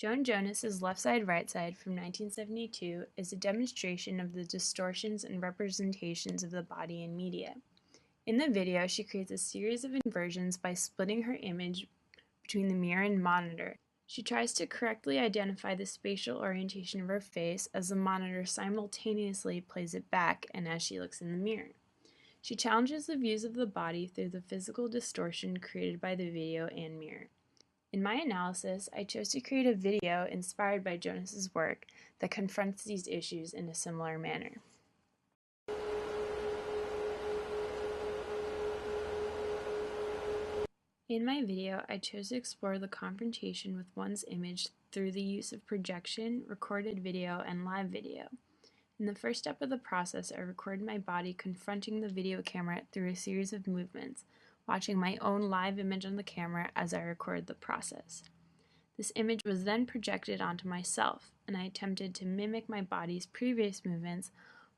Joan Jonas's Left Side, Right Side from 1972 is a demonstration of the distortions and representations of the body in media. In the video, she creates a series of inversions by splitting her image between the mirror and monitor. She tries to correctly identify the spatial orientation of her face as the monitor simultaneously plays it back and as she looks in the mirror. She challenges the views of the body through the physical distortion created by the video and mirror. In my analysis, I chose to create a video inspired by Jonas's work that confronts these issues in a similar manner. In my video, I chose to explore the confrontation with one's image through the use of projection, recorded video, and live video. In the first step of the process, I recorded my body confronting the video camera through a series of movements, watching my own live image on the camera as I recorded the process. This image was then projected onto myself, and I attempted to mimic my body's previous movements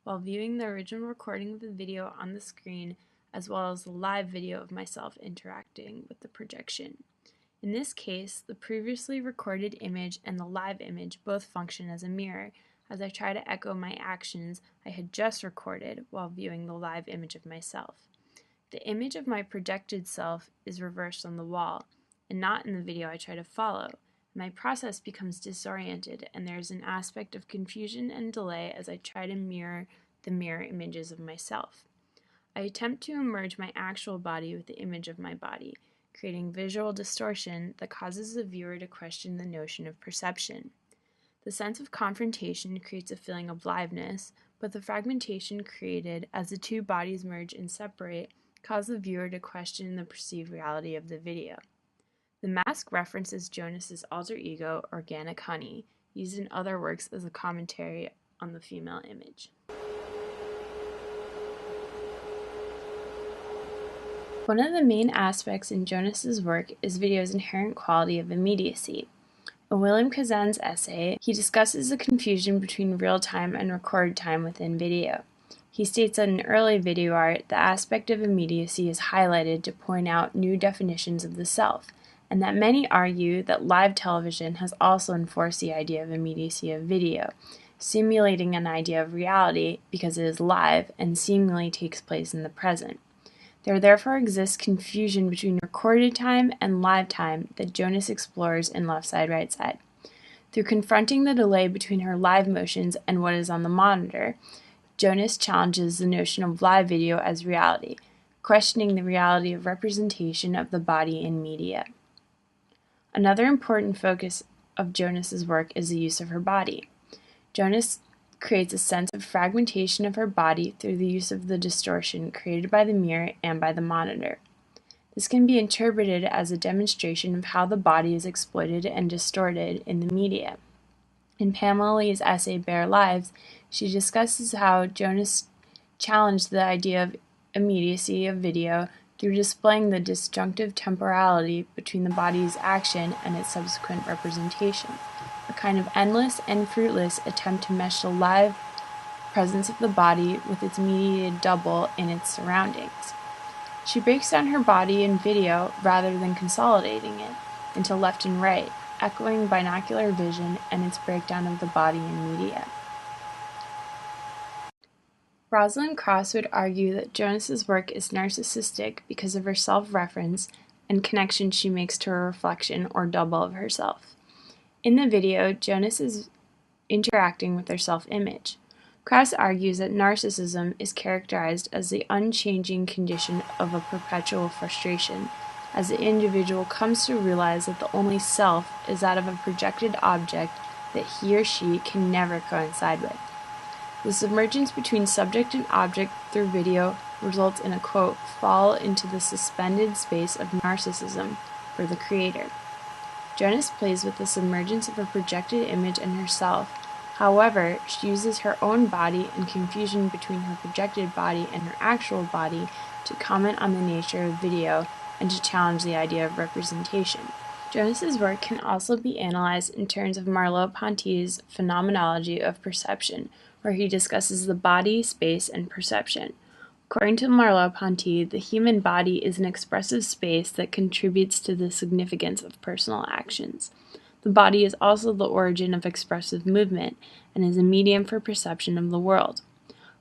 while viewing the original recording of the video on the screen, as well as the live video of myself interacting with the projection. In this case, the previously recorded image and the live image both function as a mirror, as I try to echo my actions I had just recorded while viewing the live image of myself. The image of my projected self is reversed on the wall, and not in the video I try to follow. My process becomes disoriented, and there is an aspect of confusion and delay as I try to mirror the mirror images of myself. I attempt to merge my actual body with the image of my body, creating visual distortion that causes the viewer to question the notion of perception. The sense of confrontation creates a feeling of liveness, but the fragmentation created as the two bodies merge and separate cause the viewer to question the perceived reality of the video. The mask references Jonas's alter ego, Organic Honey, used in other works as a commentary on the female image. One of the main aspects in Jonas's work is video's inherent quality of immediacy. In William Kazan's essay, he discusses the confusion between real-time and record time within video. He states that in early video art, the aspect of immediacy is highlighted to point out new definitions of the self, and that many argue that live television has also enforced the idea of immediacy of video, simulating an idea of reality because it is live and seemingly takes place in the present. There therefore exists confusion between recorded time and live time that Jonas explores in Left Side, Right Side. Through confronting the delay between her live motions and what is on the monitor, Jonas challenges the notion of live video as reality, questioning the reality of representation of the body in media. Another important focus of Jonas's work is the use of her body. Jonas creates a sense of fragmentation of her body through the use of the distortion created by the mirror and by the monitor. This can be interpreted as a demonstration of how the body is exploited and distorted in the media. In Pamela Lee's essay Bare Lives, she discusses how Jonas challenged the idea of immediacy of video through displaying the disjunctive temporality between the body's action and its subsequent representation, a kind of endless and fruitless attempt to mesh the live presence of the body with its mediated double in its surroundings. She breaks down her body in video rather than consolidating it into left and right, echoing binocular vision and its breakdown of the body in media. Rosalind Cross would argue that Jonas's work is narcissistic because of her self-reference and connection she makes to a reflection or double of herself. In the video, Jonas is interacting with her self-image. Cross argues that narcissism is characterized as the unchanging condition of a perpetual frustration, as the individual comes to realize that the only self is that of a projected object that he or she can never coincide with. The submergence between subject and object through video results in a, quote, fall into the suspended space of narcissism for the creator. Jonas plays with the submergence of a projected image and herself. However, she uses her own body and confusion between her projected body and her actual body to comment on the nature of video and to challenge the idea of representation. Jonas's work can also be analyzed in terms of Merleau-Ponty's phenomenology of perception, where he discusses the body, space, and perception. According to Merleau-Ponty, the human body is an expressive space that contributes to the significance of personal actions. The body is also the origin of expressive movement and is a medium for perception of the world.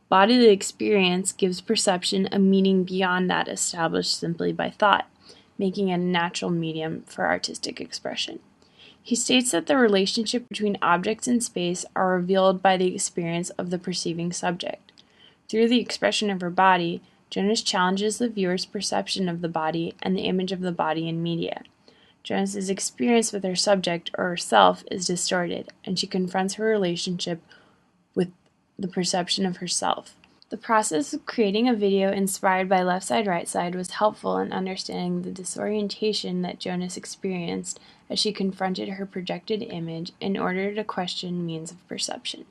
Bodily experience gives perception a meaning beyond that established simply by thought, making it a natural medium for artistic expression. He states that the relationship between objects in space are revealed by the experience of the perceiving subject. Through the expression of her body, Jonas challenges the viewer's perception of the body and the image of the body in media. Jonas's experience with her subject or herself is distorted, and she confronts her relationship with the perception of herself. The process of creating a video inspired by Left Side, Right Side was helpful in understanding the disorientation that Jonas experienced as she confronted her projected image in order to question means of perception.